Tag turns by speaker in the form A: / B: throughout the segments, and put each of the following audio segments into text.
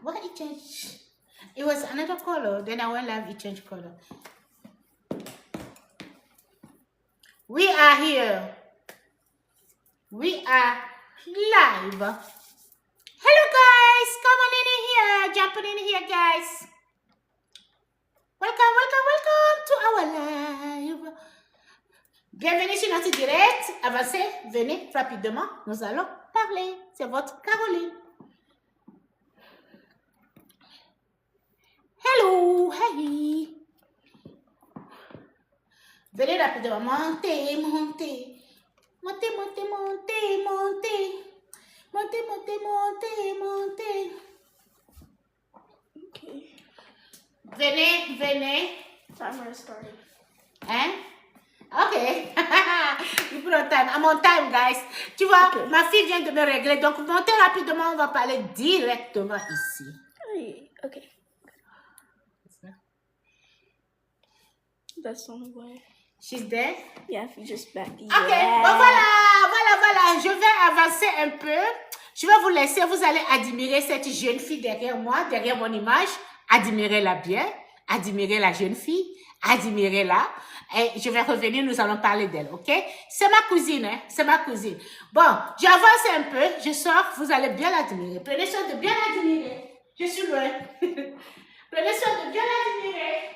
A: Why it changed? It was another color. Then I went live, it changed color. We are here. We are live. Hello guys, come on in here, jumping in here guys. Welcome, welcome, welcome to our live. Bienvenue sur notre direct. Avancez, venez rapidement. Nous allons parler. C'est votre Caroline. Hello, hey. Venez rapidement. Montez, montez. Montez, montez, montez, montez. Montez, montez, montez, montez.
B: Okay.
A: Venez, venez.
B: Timer started.
A: Hein? Ok. You put on time. I'm on time, guys. Tu vois,
B: Okay.
A: ma fille vient de me régler. Donc, montez rapidement. On va parler directement ici.
B: Hey, okay. That's the only way.
A: She's there?
B: Yeah, if you just back.
A: Ok.
B: Yeah.
A: Bon, voilà. Je vais avancer un peu. Je vais vous laisser. Vous allez admirer cette jeune fille derrière moi, derrière mon image. Admirez-la bien. Admirez la jeune fille. Admirez-la. Et je vais revenir, nous allons parler d'elle, ok? C'est ma cousine, hein? C'est ma cousine. Bon, j'avance un peu, je sors, vous allez bien l'admirer. Prenez soin de bien l'admirer. Je suis loin. Prenez soin de bien l'admirer.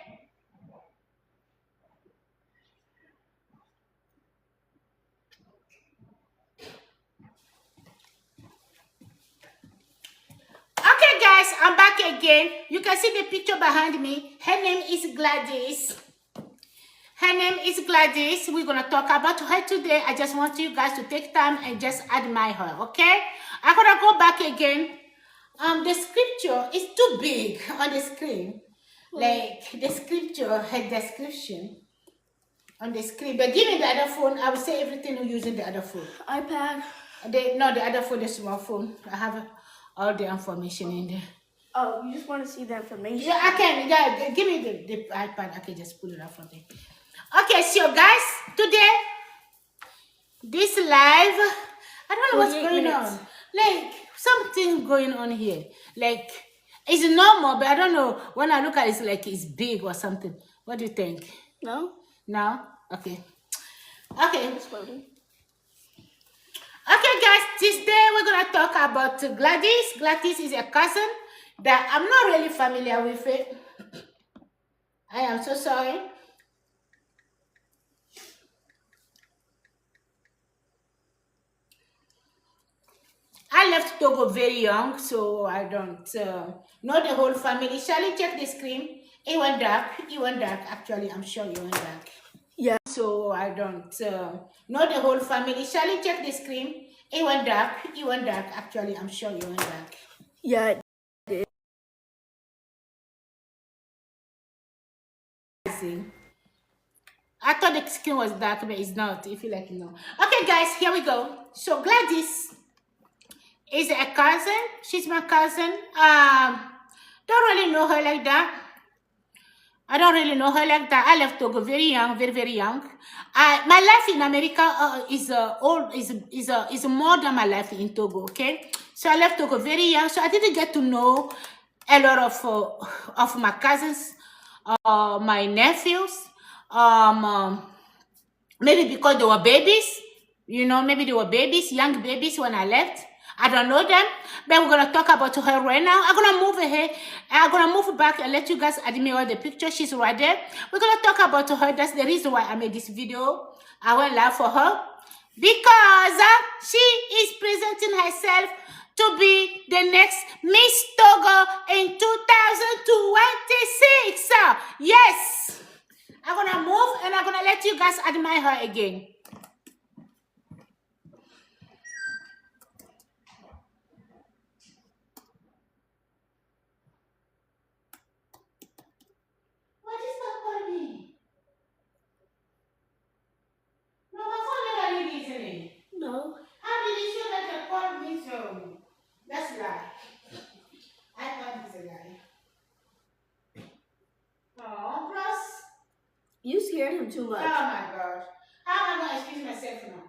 A: Okay, guys, I'm back again. You can see the picture behind me. Her name is Gladys. Her name is Gladys. We're going to talk about her today. I just want you guys to take time and just admire her, okay? I'm going to go back again. The scripture is too big on the screen. Like, the scripture, her description on the screen. But give me the other phone. I will say everything using the other phone.
B: iPad.
A: No, the other phone, the small phone. I have all the information in there.
B: Oh, you just want to see the information?
A: Yeah, I can. Yeah, give me the iPad. I can just pull it out from there. Okay, so guys, today, this live, I don't know what's going on. Like, something going on here. Like, it's normal, but I don't know. When I look at it, it's like it's big or something. What do you think?
B: No?
A: No? Okay. Okay.
B: It's loading.
A: Okay, guys, today we're going to talk about Gladys. Gladys is a cousin that I'm not really familiar with it. I am so sorry. I left Togo very young, so I don't know the whole family. Shall we check the screen? It went dark. It went dark. Actually, I'm sure it went dark.
B: Yeah.
A: So I don't know the whole family. Shall we check the screen? It went dark. It went dark. Actually, I'm sure it went dark.
B: Yeah.
A: I thought the screen was dark, but it's not. If you like, no. Okay, guys, here we go. So Gladys is a cousin. She's my cousin. Don't really know her like that. I don't really know her like that. I left Togo very young, very, very young. My life in America is more than my life in Togo, okay? So I left Togo very young, so I didn't get to know a lot of my cousins, my nephews. Maybe because they were babies, you know, maybe they were babies, young babies when I left. I don't know them, but we're going to talk about her right now. I'm going to move her. I'm going to move back and let you guys admire the picture. She's right there. We're going to talk about her. That's the reason why I made this video. I went live for her because she is presenting herself to be the next Miss Togo in 2026. Yes. I'm going to move and I'm going to let you guys admire her again.
B: No.
A: How did you show that you called me so? That's a lie. I thought it's a lie. Oh, plus.
B: You scared him too much.
A: Oh my gosh. How am I going to excuse myself now?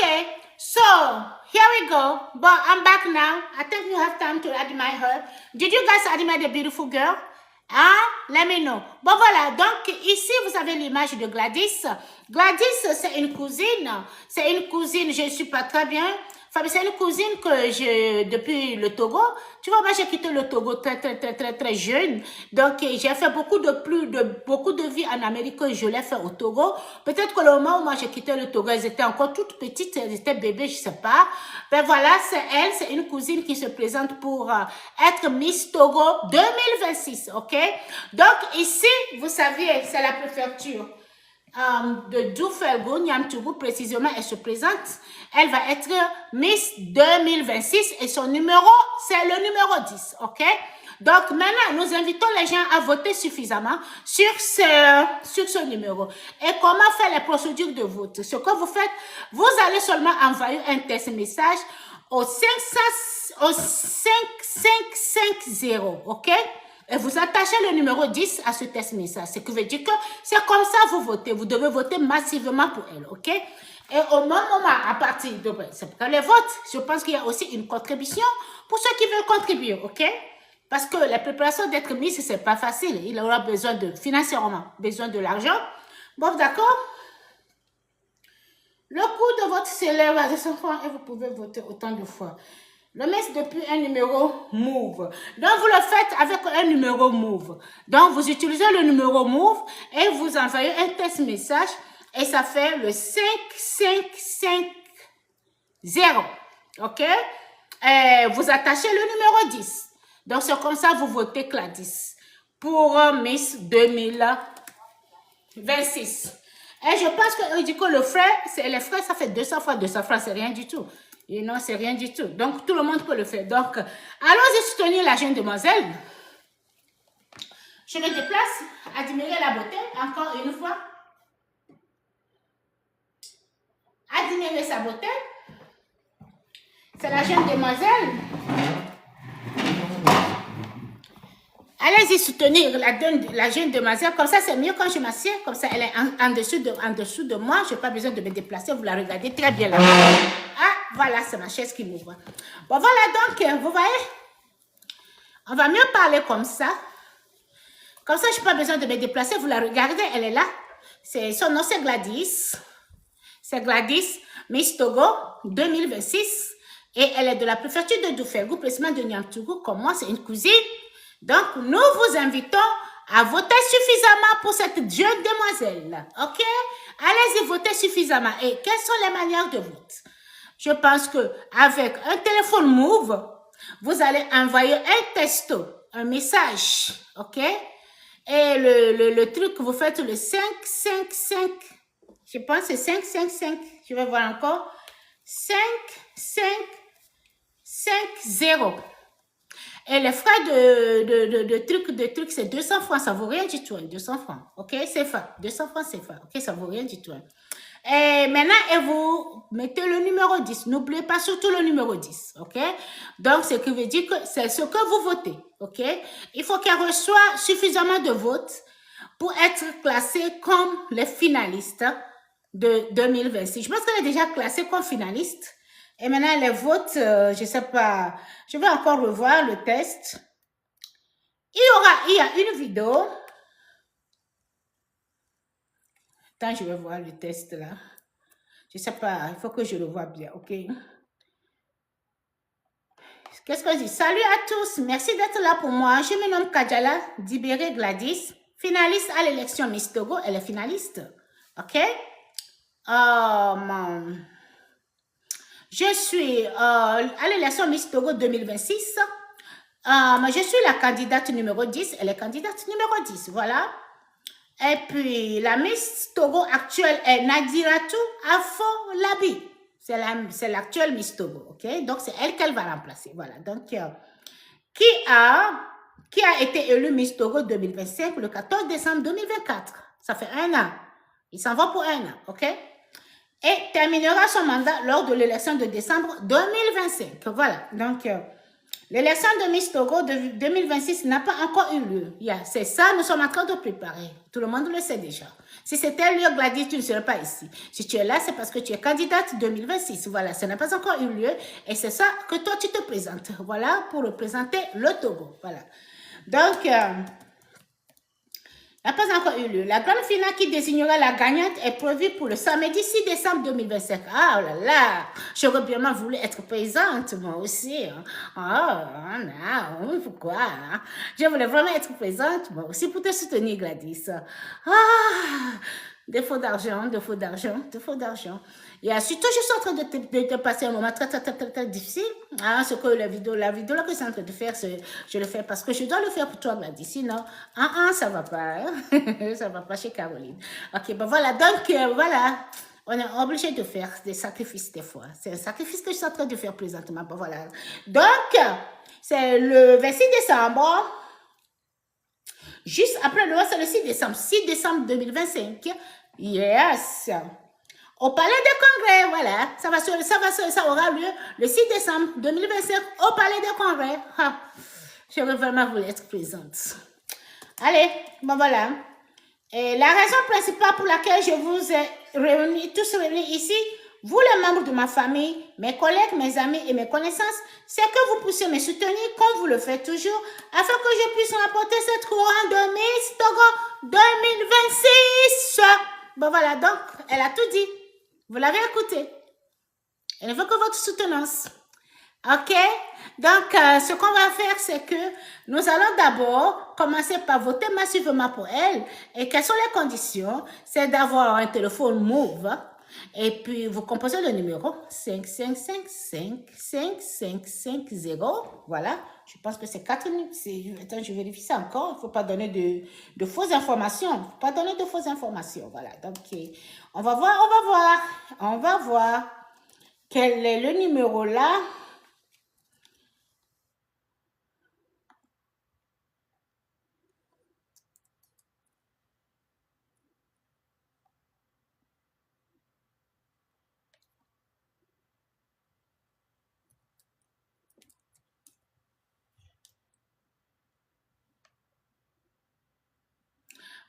A: Okay, so here we go. But I'm back now. I think you have time to admire her. Did you guys admire the beautiful girl? Hein? Let me know. Bon voilà, donc ici vous avez l'image de Gladys. Gladys, c'est une cousine. C'est une cousine, je ne suis pas très bien. Enfin, c'est une cousine que j'ai depuis le Togo. Tu vois, moi j'ai quitté le Togo très jeune. Donc j'ai fait beaucoup de vie en Amérique que je l'ai fait au Togo. Peut-être que le moment où moi j'ai quitté le Togo, elles étaient encore toutes petites, elles étaient bébés, je sais pas. Ben voilà, c'est elle, c'est une cousine qui se présente pour être Miss Togo 2026, ok? Donc ici, vous savez, c'est la préfecture de Doufelgo, Niamtougou, précisément, elle se présente. Elle va être Miss 2026 et son numéro, c'est le numéro 10, ok? Donc maintenant, nous invitons les gens à voter suffisamment sur ce numéro. Et comment faire les procédures de vote? Ce que vous faites, vous allez seulement envoyer un test message au 5550, ok? Et vous attachez le numéro 10 à ce test message. Ce qui veut dire que c'est comme ça que vous votez. Vous devez voter massivement pour elle, ok? Et au même moment, à partir de... C'est pour les votes, je pense qu'il y a aussi une contribution pour ceux qui veulent contribuer, ok? Parce que la préparation d'être Miss, c'est pas facile. Il aura besoin financièrement, besoin de l'argent. Bon, d'accord? Le coût de vote s'élève à 200 francs et vous pouvez voter autant de fois. Le Miss depuis un numéro Move. Donc, vous le faites avec un numéro Move. Donc, vous utilisez le numéro Move et vous envoyez un test message et ça fait le 5550. OK? Et vous attachez le numéro 10. Donc, c'est comme ça vous votez Gladys pour Miss 2026. Et je pense que le frais, les frais, ça fait 200 fois 200 francs, c'est rien du tout. Et non, c'est rien du tout. Donc, tout le monde peut le faire. Donc, allons-y soutenir la jeune demoiselle. Je me déplace, admirer la beauté, encore une fois. Admirer sa beauté. C'est la jeune demoiselle. Allez-y soutenir la jeune demoiselle. Comme ça, c'est mieux quand je m'assieds. Comme ça, elle est en dessous de moi. Je n'ai pas besoin de me déplacer. Vous la regardez très bien là. Ah, voilà, c'est ma chaise qui m'ouvre. Bon, voilà donc, vous voyez, on va mieux parler comme ça. Comme ça, je n'ai pas besoin de me déplacer. Vous la regardez, elle est là. Son nom, c'est Gladys. C'est Gladys, Miss Togo 2026. Et elle est de la préfecture de Doufelgo, précisément de Niamtougou. Comme moi, c'est une cousine. Donc, nous vous invitons à voter suffisamment pour cette jeune demoiselle. OK? Allez-y, voter suffisamment. Et quelles sont les manières de vote? Je pense qu'avec un téléphone Move, vous allez envoyer un texto, un message. OK? Et le truc que vous faites, le 555, je pense que c'est 555. Je vais voir encore. 5550. Et les frais de trucs, c'est 200 francs, ça vaut rien du tout, 200 francs, ok, c'est fa, 200 francs, c'est fa, ok, ça vaut rien du tout. Et maintenant, vous mettez le numéro 10, n'oubliez pas surtout le numéro 10, ok, donc ce qui veut dire que c'est ce que vous votez, ok, il faut qu'elle reçoive suffisamment de votes pour être classée comme les finalistes de 2026. Je pense qu'elle est déjà classée comme finaliste. Et maintenant, les votes, je ne sais pas, je vais encore revoir le test. Il y a une vidéo. Attends, je vais voir le test là. Je ne sais pas, il faut que je le vois bien, ok? Qu'est-ce que je dis? Salut à tous, merci d'être là pour moi. Je me nomme Kadjala Dibéré Gladys, finaliste à l'élection Miss Togo. Elle est finaliste, ok? Je suis à l'élection Miss Togo 2026. Je suis la candidate numéro 10. Elle est candidate numéro 10, voilà. Et puis, la Miss Togo actuelle est Nadiratou Afolabi. C'est l'actuelle Miss Togo, ok? Donc, c'est elle qu'elle va remplacer, voilà. Donc, qui a été élue Miss Togo 2025 le 14 décembre 2024. Ça fait 1 an. Il s'en va pour 1 an, ok? Et terminera son mandat lors de l'élection de décembre 2025. Voilà, donc L'élection de Miss Togo de 2026 n'a pas encore eu lieu. Yeah, c'est ça, nous sommes en train de préparer. Tout le monde le sait déjà. Si c'était lieu, Gladys, tu ne serais pas ici. Si tu es là, c'est parce que tu es candidate 2026. Voilà, ça n'a pas encore eu lieu. Et c'est ça que toi, tu te présentes. Voilà, pour représenter le Togo. Voilà. Donc, n'a pas encore eu lieu. La grande finale qui désignera la gagnante est prévue pour le samedi 6 décembre 2025. Ah, oh là là, j'aurais bien voulu être présente, moi aussi. Oh, non, pourquoi? Je voulais vraiment être présente, moi aussi, pour te soutenir, Gladys. Ah, défaut d'argent, défaut d'argent, défaut d'argent. Et surtout, je suis en train de te passer un moment très difficile. Ce que la vidéo là que je suis en train de faire, je le fais parce que je dois le faire pour toi, Gladys. Sinon, ça va pas. Hein? Ça va pas chez Caroline. Ok, ben voilà. Donc, voilà. On est obligé de faire des sacrifices des fois. C'est un sacrifice que je suis en train de faire présentement. Ben voilà. Donc, c'est le 26 décembre. Juste après le c'est le 6 décembre. 6 décembre 2025. Yes. Au Palais des Congrès, voilà. Ça aura lieu le 6 décembre 2025 au Palais des Congrès. J'aurais vraiment voulu être présente. Allez, bon voilà. Et la raison principale pour laquelle je vous ai tous réunis ici, vous les membres de ma famille, mes collègues, mes amis et mes connaissances, c'est que vous puissiez me soutenir comme vous le faites toujours, afin que je puisse remporter cette couronne de Miss Togo 2026. Bon voilà, donc, elle a tout dit. Vous l'avez écouté. Elle ne veut que votre soutenance. OK? Donc, ce qu'on va faire, c'est que nous allons d'abord commencer par voter massivement pour elle. Et quelles sont les conditions? C'est d'avoir un téléphone Move. Et puis, vous composez le numéro 5555550. Voilà. Je pense que c'est 4 minutes. Attends, je vérifie ça encore. Il ne faut pas donner de fausses informations. Il ne faut pas donner de fausses informations. Voilà. Donc, on va voir quel est le numéro là.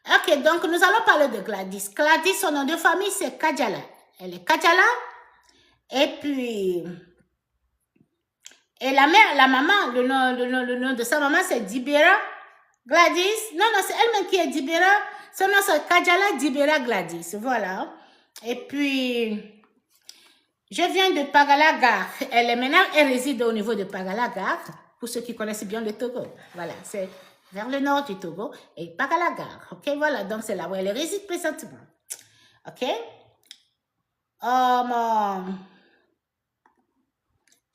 A: Ok, donc nous allons parler de Gladys. Gladys, son nom de famille, c'est Kadjala. Elle est Kadjala. Et puis, et la mère, la maman, le nom de sa maman, c'est Dibera Gladys. Non, c'est elle-même qui est Dibera. Son nom, c'est Kadjala Dibera Gladys. Voilà. Et puis, je viens de Pagala-Gare. Elle réside au niveau de Pagala-Gare. Pour ceux qui connaissent bien le Togo. Voilà, c'est vers le nord du Togo et Pagala-Gare. Ok, voilà, donc c'est là où elle réside présentement. Ok.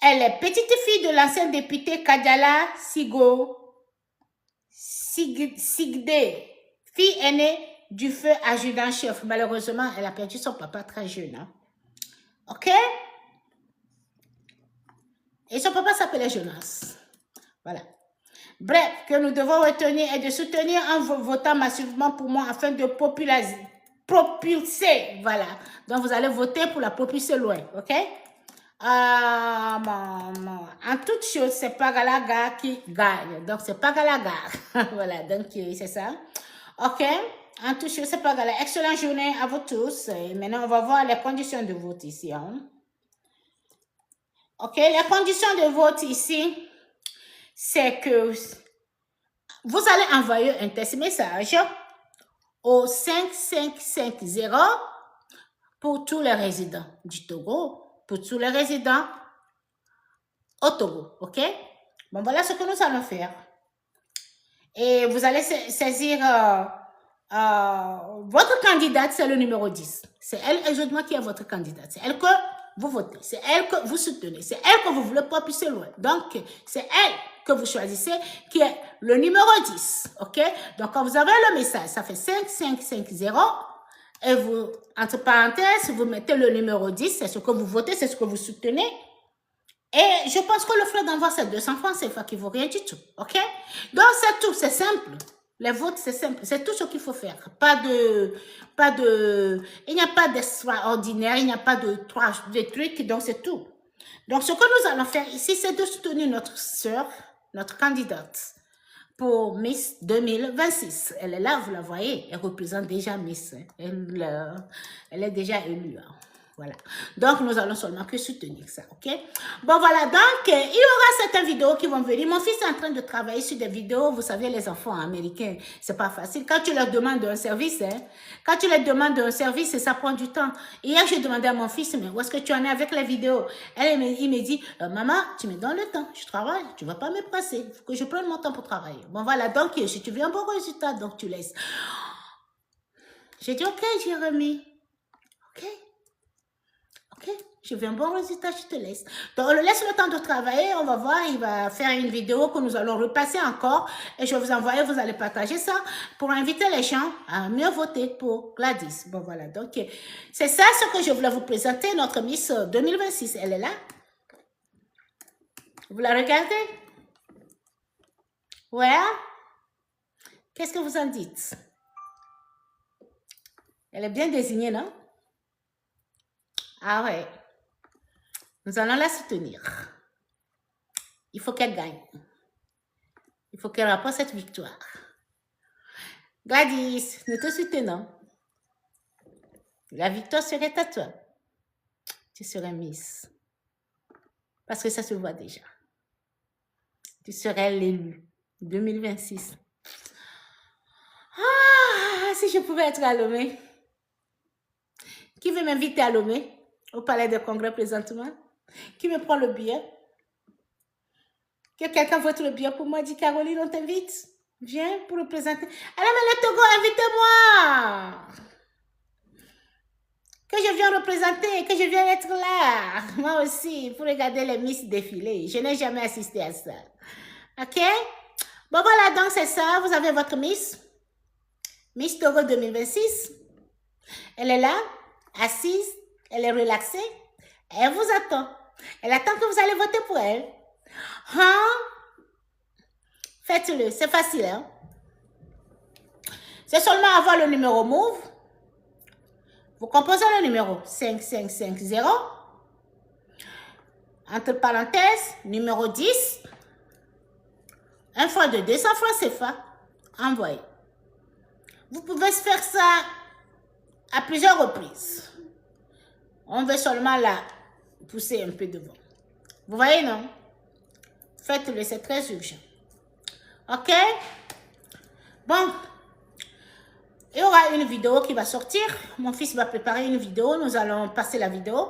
A: Elle est petite fille de l'ancien député Kadjala Sigde, fille aînée du feu adjudant-chef. Malheureusement, elle a perdu son papa très jeune. Hein? Ok? Et son papa s'appelait Jonas. Voilà. Bref, que nous devons retenir et de soutenir en votant massivement pour moi afin de propulser. Voilà. Donc, vous allez voter pour la propulser loin. OK? En toute chose, c'est Pagala-Gare qui gagne. Donc, c'est Pagala-Gare. Voilà. Donc, c'est ça. OK? En toute chose, c'est Pagala. Excellente journée à vous tous. Et maintenant, on va voir les conditions de vote ici. Hein? OK? Les conditions de vote ici, c'est que vous allez envoyer un test message au 5550 pour tous les résidents du Togo, pour tous les résidents au Togo, ok? Bon, voilà ce que nous allons faire. Et vous allez saisir votre candidate, c'est le numéro 10. C'est elle exactement qui est votre candidate. C'est elle que vous votez, c'est elle que vous soutenez, c'est elle que vous voulez propulser loin. Donc, c'est elle que vous choisissez qui est le numéro 10, ok? Donc, quand vous avez le message, ça fait 5550 et vous, entre parenthèses, vous mettez le numéro 10, c'est ce que vous votez, c'est ce que vous soutenez. Et je pense que le frais d'envoi, c'est 200 francs CFA qui ne vaut rien du tout, ok? Donc, c'est tout, c'est simple. Les votes, c'est simple. C'est tout ce qu'il faut faire. Il n'y a pas d'extraordinaire, il n'y a pas de trucs, donc c'est tout. Donc, ce que nous allons faire ici, c'est de soutenir notre sœur, notre candidate pour Miss 2026. Elle est là, vous la voyez. Elle représente déjà Miss. Elle est déjà élue. Hein. Voilà. Donc, nous allons seulement que soutenir ça, ok? Bon, voilà. Donc, il y aura certaines vidéos qui vont venir. Mon fils est en train de travailler sur des vidéos. Vous savez, les enfants américains, c'est pas facile. Quand tu leur demandes un service, hein, quand tu leur demandes un service, ça prend du temps. Hier, j'ai demandé à mon fils, mais où est-ce que tu en es avec les vidéos? Il me dit, maman, tu me donnes le temps. Je travaille. Tu vas pas me presser. Il faut que je prenne mon temps pour travailler. Bon, voilà. Donc, si tu veux un bon résultat, donc tu laisses. J'ai dit, ok, Jérémy. Ok. Ok, je veux un bon résultat, je te laisse. Donc, on le laisse le temps de travailler, on va voir, il va faire une vidéo que nous allons repasser encore et je vais vous envoyer, vous allez partager ça pour inviter les gens à mieux voter pour Gladys. Bon, voilà, donc c'est ça ce que je voulais vous présenter, notre Miss 2026. Elle est là. Vous la regardez? Ouais? Qu'est-ce que vous en dites? Elle est bien désignée, non? Ah ouais. Nous allons la soutenir. Il faut qu'elle gagne. Il faut qu'elle rapporte cette victoire. Gladys, nous te soutenons. La victoire serait à toi. Tu serais Miss. Parce que ça se voit déjà. Tu serais l'élu 2026. Ah, si je pouvais être à Lomé. Qui veut m'inviter à Lomé, au palais de congrès présentement? Qui me prend le billet? Que quelqu'un vote le billet pour moi, dit Caroline, on t'invite. Viens pour le présenter. Alors, mais le Togo, invitez-moi. Que je viens représenter, que je viens être là. Moi aussi, pour regarder les Miss défiler. Je n'ai jamais assisté à ça. Ok? Bon, voilà, donc c'est ça. Vous avez votre Miss. Miss Togo 2026. Elle est là, assise. Elle est relaxée. Elle vous attend. Elle attend que vous allez voter pour elle. Hein? Faites-le, c'est facile. Hein? C'est seulement avoir le numéro Move. Vous composez le numéro 5550. Entre parenthèses, numéro 10. 1 fois de 200 francs CFA. Envoyez. Vous pouvez faire ça à plusieurs reprises. On veut seulement la pousser un peu devant. Vous voyez, non? Faites-le, c'est très urgent. Ok? Bon. Il y aura une vidéo qui va sortir. Mon fils va préparer une vidéo. Nous allons passer la vidéo.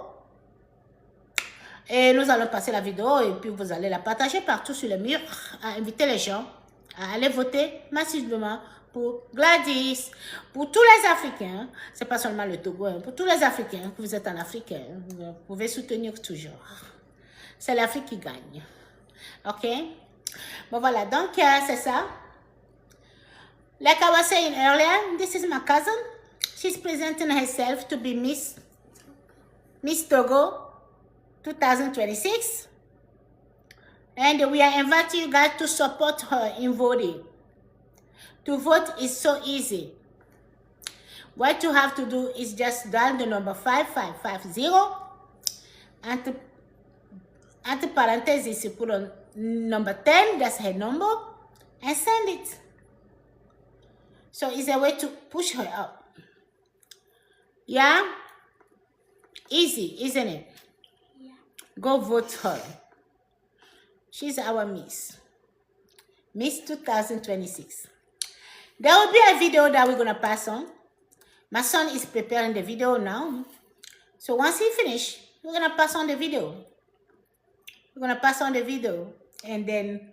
A: Et nous allons passer la vidéo et puis vous allez la partager partout sur les murs. À inviter les gens à aller voter massivement pour Gladys. Pour tous les Africains. C'est pas seulement le Togo. Hein, pour tous les Africains que vous êtes en Afrique. Hein, vous pouvez soutenir toujours. C'est l'Afrique qui gagne. Ok? Bon voilà. Donc c'est ça. Like I was saying earlier, this is my cousin. She's presenting herself to be Miss Togo 2026. And we are inviting you guys to support her in voting. To vote is so easy. What you have to do is just dial the number 5550. Entre parentheses, you put on number 10, that's her number, and send it. So it's a way to push her up. Yeah? Easy, isn't it? Yeah. Go vote her. She's our Miss. Miss 2026. There will be a video that we're going to pass on. My son is preparing the video now. So once he finishes, we're going to pass on the video. We're going to pass on the video. And then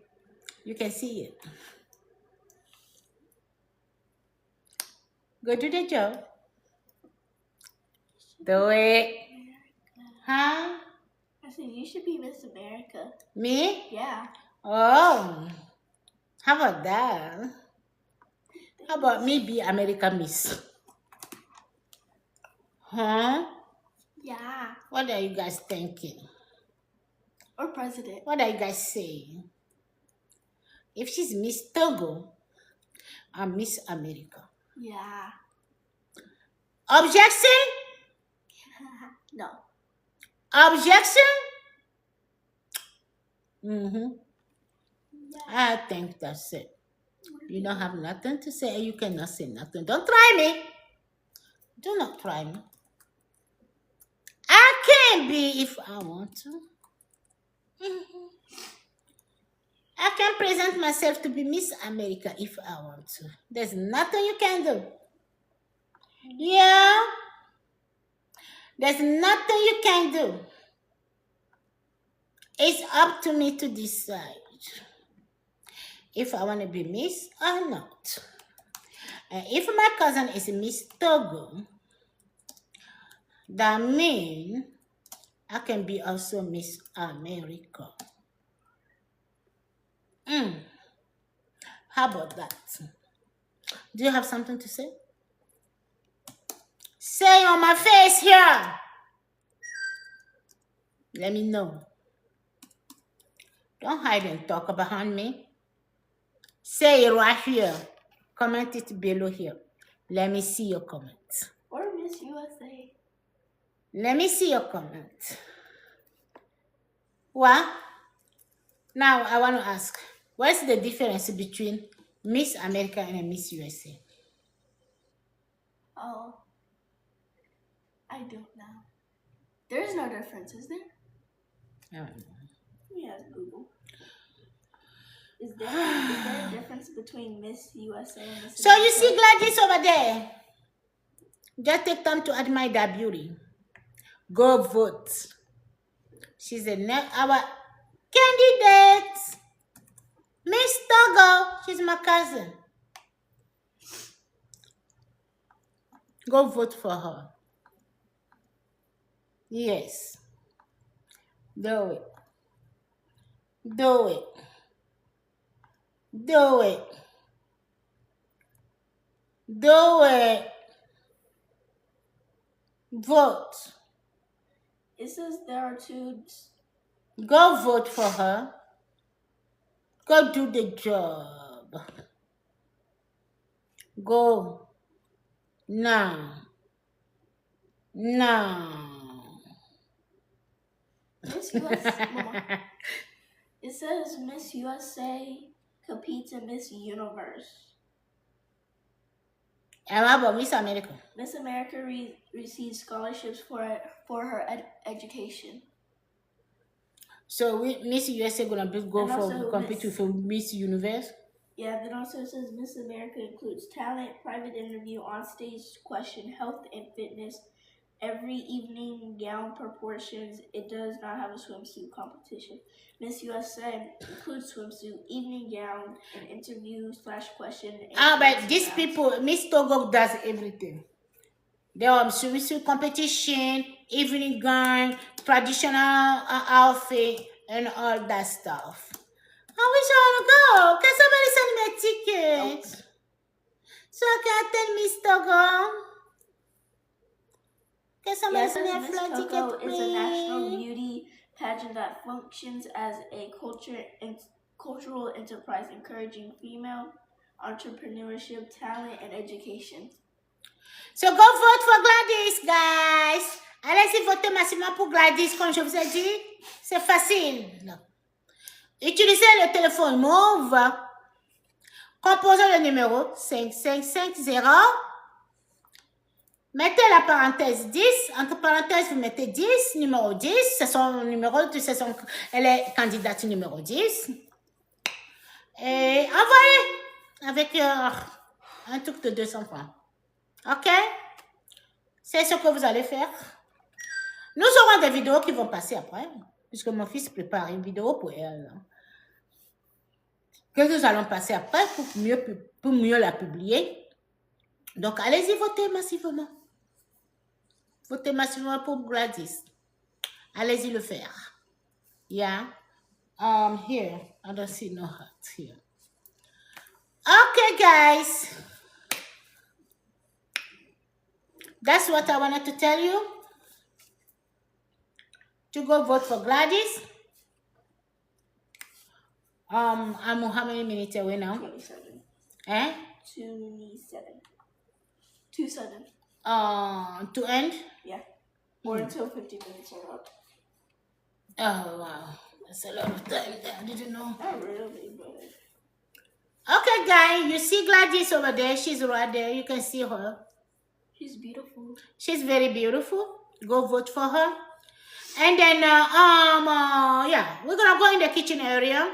A: you can see it. Go do the job. Do it. Huh?
B: I said, you should be Miss America.
A: Me?
B: Yeah.
A: Oh. How about that? How about me be American Miss? Huh?
B: Yeah.
A: What are you guys thinking?
B: Or president.
A: What are you guys saying? If she's Miss Togo, I'm Miss America.
B: Yeah.
A: Objection?
B: No.
A: Objection? Mm-hmm.
B: Yeah.
A: I think that's it.
B: What are
A: You don't
B: people?
A: have nothing to say. You cannot say nothing. Don't try me. Do not try me. I can be if I want to. Mhm. I can present myself to be Miss America if I want to. There's nothing you can do. Yeah, there's nothing you can do. It's up to me to decide if I want to be Miss or not. And if my cousin is Miss Togo, that means I can be also Miss America. Mm, how about that? Do you have something to say? Say on my face here. Let me know. Don't hide and talk behind me. Say it right here. Comment it below here. Let me see your comment.
B: Or Miss USA.
A: Let me see your comment. Well, now I want to ask, what's the difference between Miss America and Miss USA?
B: Oh, I don't know. There's no difference, is there?
A: I don't know.
B: Let me ask Google. Is there a difference between Miss USA and Miss
A: So you see
B: America?
A: Gladys over there? Just take time to admire that beauty. Go vote. She's our candidate. Miss Togo. She's my cousin. Go vote for her. Yes. Do it. Do it. Do it. Do it. Vote.
B: It says there are two.
A: Go vote for her. Go do the job. Go. Now. Now.
B: Miss USA. Mama. It says Miss USA competes in Miss Universe.
A: And how about Miss America?
B: Miss America receives scholarships for her education.
A: So Miss USA gonna go
B: And
A: for
B: also
A: compete
B: Miss-
A: with Miss Universe?
B: Yeah, then also it says Miss America includes talent, private interview, onstage question, health and fitness, every evening gown proportions. It does not have a swimsuit competition. Miss USA includes swimsuit, evening gown, and interview / question. and
A: But
B: dancing
A: these
B: rounds.
A: people, Miss Togo does everything. There are swimsuit competition, evening gown, traditional outfit, and all that stuff. I wish I want to go. Can somebody send me a ticket? So I can attend Miss Togo? Can somebody
B: Yes,
A: send me a
B: Miss
A: flight
B: Coco
A: ticket,
B: is a national
A: please?
B: beauty pageant that functions as a cultural enterprise encouraging female entrepreneurship, talent, and education.
A: So go vote for Gladys, guys. Allez-y voter massivement pour Gladys, comme je vous ai dit. C'est facile. Utilisez le téléphone Move. Composez le numéro 5550. Mettez la parenthèse 10. Entre parenthèses, vous mettez 10, numéro 10. C'est son numéro, elle est candidate numéro 10. Et envoyez avec un truc de 200 francs. OK? C'est ce que vous allez faire. Nous aurons des vidéos qui vont passer après, puisque mon fils prépare une vidéo pour elle. Que nous allons passer après pour mieux la publier. Donc, allez-y, votez massivement. Votez massivement pour Gladys. Allez-y le faire. Yeah. Here. I don't see no heart here. Okay, guys. That's what I wanted to tell you. To go vote for Gladys. I'm how many minutes away now?
B: 27.
A: Eh?
B: 27. 27.
A: To end?
B: Yeah. Or until 50 minutes are up.
A: Oh, wow. That's a lot of time there. I didn't know.
B: Not really, but
A: Okay, guys, you see Gladys over there. She's right there. You can see her.
B: she's beautiful.
A: She's very beautiful. Go vote for her. And then, yeah, we're gonna go in the kitchen area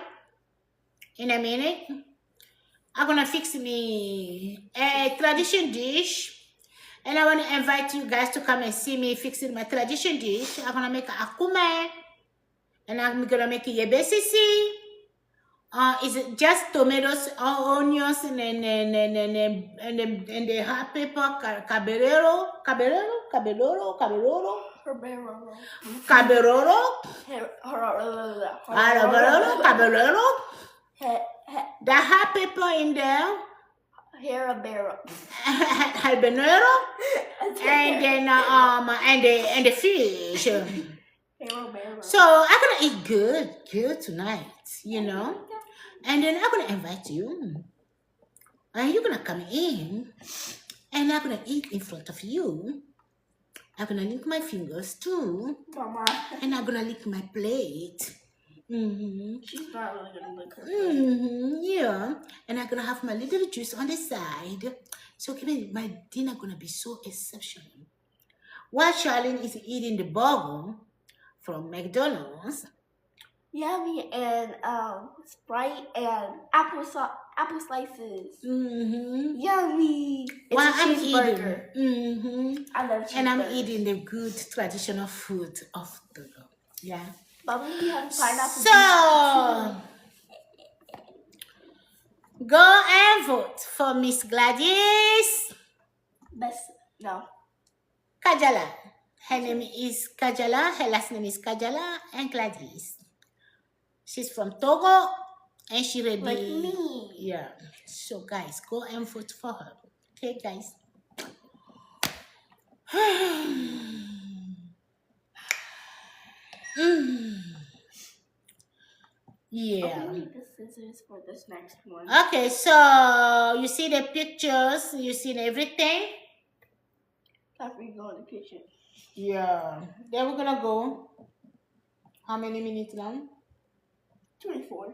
A: in a minute. I'm gonna fix me a tradition dish. And I want to invite you guys to come and see me fixing my tradition dish. I'm gonna make a akume. And I'm gonna make a yebesisi. Is it just tomatoes, onions, and the hot pepper, caberoro. The hot pepper in there. Habanero. And then and the fish. So I'm gonna eat good tonight, you know. And then I'm gonna invite you. And you're gonna come in. And I'm gonna eat in front of you. I'm gonna lick my fingers too.
B: Mama.
A: And I'm gonna lick my plate.
B: She's not really gonna lick her plate.
A: Yeah. And I'm gonna have my little juice on the side. So my dinner gonna be so exceptional. While Charlene is eating the burger from McDonald's.
B: Yummy, and Sprite and apple slices. Yummy. It's
A: While
B: a
A: I'm
B: cheeseburger.
A: eating,
B: I love cheeseburgers.
A: and I'm eating the good traditional food of the yeah.
B: But we have pineapple.
A: So go and vote for Miss Gladys Kajala. Her name is Kajala. Her last name is Kajala and Gladys. She's from Togo and she ready.
B: Like me.
A: Yeah. So guys, go and vote for her. Okay, guys. Yeah.
B: We need the scissors for this next one.
A: Okay, so you see the pictures, you see everything.
B: After we go in the kitchen.
A: Yeah. Then we're gonna go. How many minutes now?
B: 24.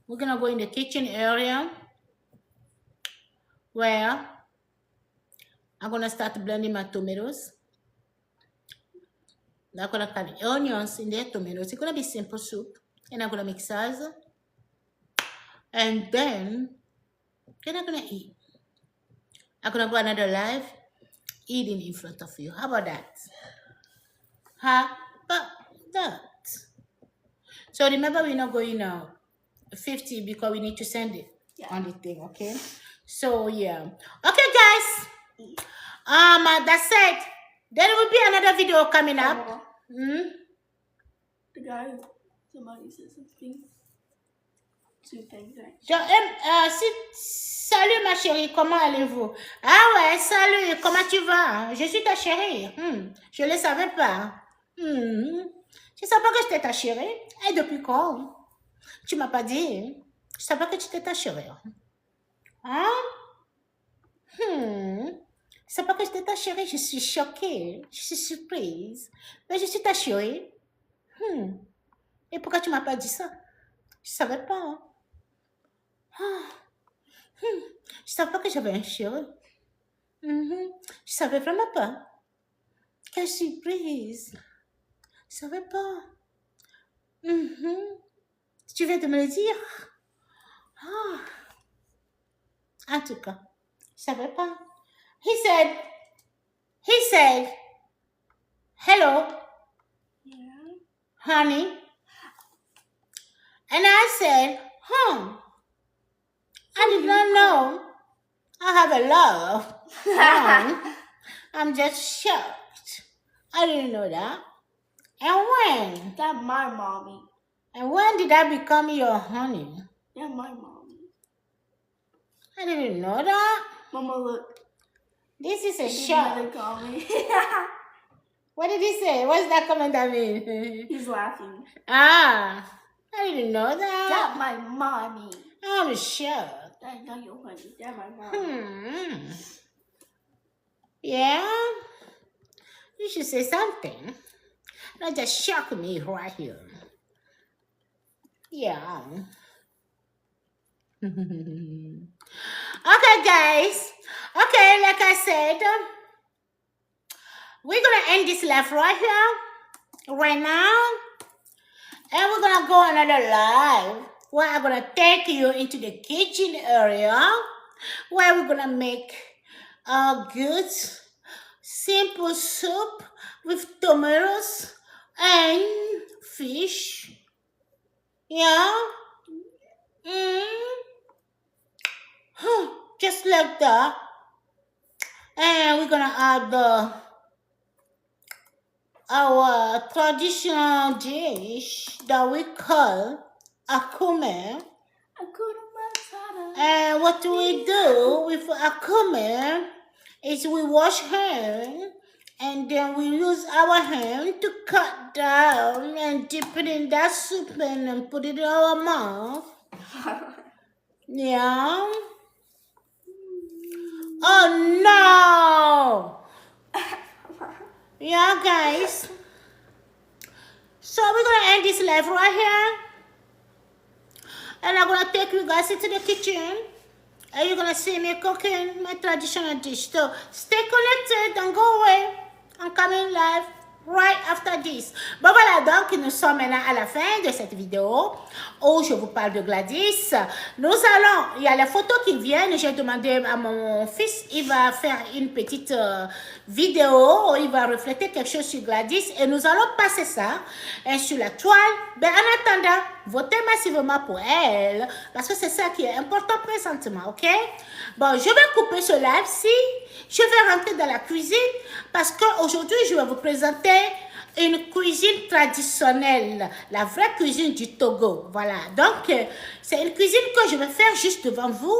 A: We're gonna go in the kitchen area where I'm gonna start blending my tomatoes. I'm gonna cut the onions in the tomatoes. It's gonna be simple soup. And I'm gonna mix us. And then I'm gonna eat. I'm gonna go another live eating in front of you. How about that? How about that? So remember, we're not going 50 because we need to send it on the thing, okay? So yeah. Okay, guys. That's it. There will be another video coming up.
B: The guy, somebody said something. Two things.
A: Salut ma chérie, comment allez-vous? Ah ouais, salut, comment tu vas? Je suis ta chérie. Je ne le savais pas. Je ne savais pas que j'étais ta chérie. Et depuis quand? Tu m'as pas dit. Je ne savais pas que tu étais ta chérie. Hein? Je ne savais pas que j'étais ta chérie. Je suis choquée. Je suis surprise. Mais je suis ta chérie. Et pourquoi tu m'as pas dit ça? Je ne savais pas. Je ne savais pas que j'avais un chéri. Je ne savais vraiment pas. Quelle surprise. Je ne savais pas. Tu viens de me le dire. En tout cas, je ne savais pas. He said, hello, honey. And I said, I did not know I have a love. I'm just shocked. I didn't know that. And when?
B: That's my mommy.
A: And when did I become your honey?
B: That's my mommy.
A: I didn't know that.
B: Mama, look.
A: This is a shock. What did he say? What's that comment I mean?
B: He's laughing.
A: I didn't know that.
B: That's my mommy.
A: I'm shocked.
B: That's not your honey. That's my mommy.
A: Yeah? You should say something. Don't just shock me right here. Yeah. Okay, guys. Okay, like I said, we're gonna end this live right here, right now, and we're gonna go another live where I'm gonna take you into the kitchen area where we're gonna make a good, simple soup with tomatoes and fish. Yeah. Just like that. And we're gonna add our traditional dish that we call akume. And what we do with akume is we wash hand and then we use our hand to cut down and dip it in that soup and put it in our mouth. Yeah. Oh no! Yeah, guys. So we're gonna end this live right here, and I'm gonna take you guys into the kitchen, and you're gonna see me cooking my traditional dish. So stay connected, don't go away. I'm coming live right after this. Bon voilà, donc nous sommes maintenant à la fin de cette vidéo où je vous parle de Gladys. Nous allons, il y a les photos qui viennent, j'ai demandé à mon fils, il va faire une petite vidéo où il va refléter quelque chose sur Gladys et nous allons passer ça sur la toile. Ben, en attendant, votez massivement pour elle parce que c'est ça qui est important présentement, ok? Bon, je vais couper ce live-ci, je vais rentrer dans la cuisine parce qu'aujourd'hui, je vais vous présenter une cuisine traditionnelle, la vraie cuisine du Togo, voilà. Donc, c'est une cuisine que je vais faire juste devant vous.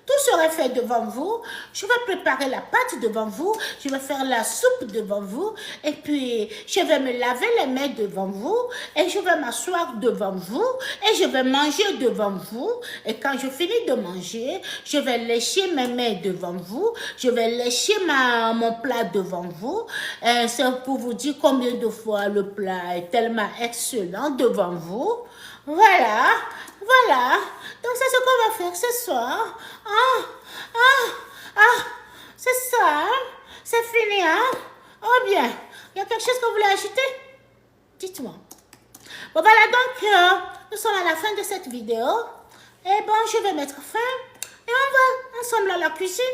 A: Tout sera fait devant vous. Je vais préparer la pâte devant vous. Je vais faire la soupe devant vous. Et puis, je vais me laver les mains devant vous. Et je vais m'asseoir devant vous. Et je vais manger devant vous. Et quand je finis de manger, je vais lécher mes mains devant vous. Je vais lécher mon plat devant vous. C'est pour vous dire combien de fois le plat est tellement excellent devant vous. Voilà, voilà. Donc, c'est ce qu'on va faire ce soir. C'est ça, hein? C'est fini, hein? Oh bien, il y a quelque chose que vous voulez ajouter? Dites-moi. Bon, voilà, donc, nous sommes à la fin de cette vidéo. Et bon, je vais mettre fin. Et on va ensemble à la cuisine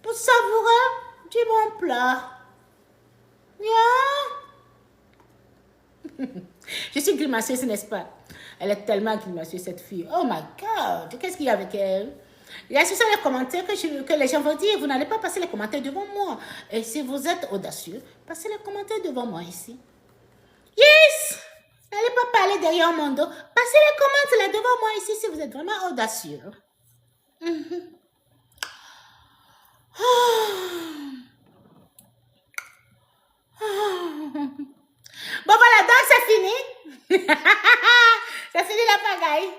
A: pour savourer du bon plat. Yeah. Je suis grimaceuse, n'est-ce pas? Elle est tellement grimaceuse, cette fille. Oh my God! Qu'est-ce qu'il y a avec elle? Il y a sur les commentaires que les gens vont dire, vous n'allez pas passer les commentaires devant moi. Et si vous êtes audacieux, passez les commentaires devant moi ici. Yes! N'allez pas parler derrière mon dos. Passez les commentaires devant moi ici si vous êtes vraiment audacieux. Bon voilà, donc c'est fini. C'est fini la pagaille.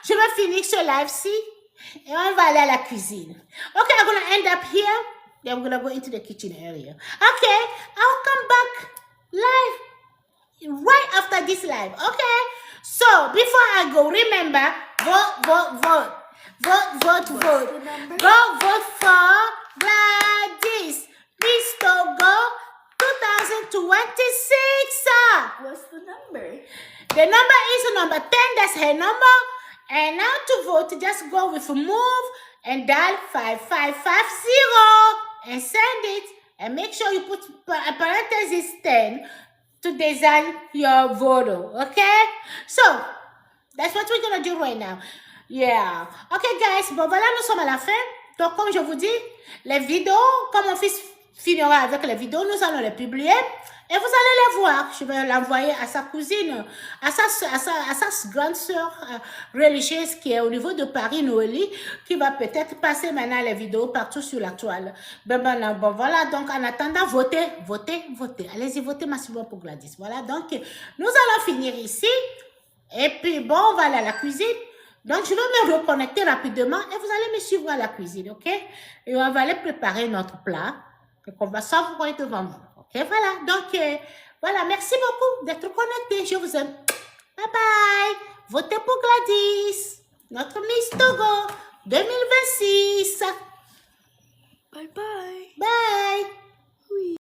A: Je vais finir ce live-ci et on va aller à la cuisine. Okay, I'm gonna end up here. Then we're gonna go into the kitchen area. Okay, I'll come back live right after this live. Okay, so before I go, remember, vote. Go vote for Gladys Miss Togo 2026.
B: What's the number?
A: The number is number 10. That's her number. And now to vote, just go with move and dial 5550 and send it. And make sure you put a parenthesis 10 to design your vote. Okay? So, that's what we're going to do right now. Yeah. Okay, guys. Bon, voilà, nous sommes à la fin. Donc, comme je vous dis, les vidéos, comme mon fils finira avec les vidéos, nous allons les publier. Et vous allez les voir. Je vais l'envoyer à sa cousine, à sa grande sœur religieuse qui est au niveau de Paris, Noélie, qui va peut-être passer maintenant les vidéos partout sur la toile. Bon, voilà. Donc, en attendant, votez. Allez-y, votez massivement pour Gladys. Voilà. Donc, nous allons finir ici. Et puis, bon, on va aller à la cuisine. Donc, je vais me reconnecter rapidement et vous allez me suivre à la cuisine, ok? Et on va aller préparer notre plat et qu'on va savourer devant vous. Et voilà, donc, voilà, merci beaucoup d'être connectés. Je vous aime. Bye bye. Votez pour Gladys, notre Miss Togo 2026.
B: Bye bye.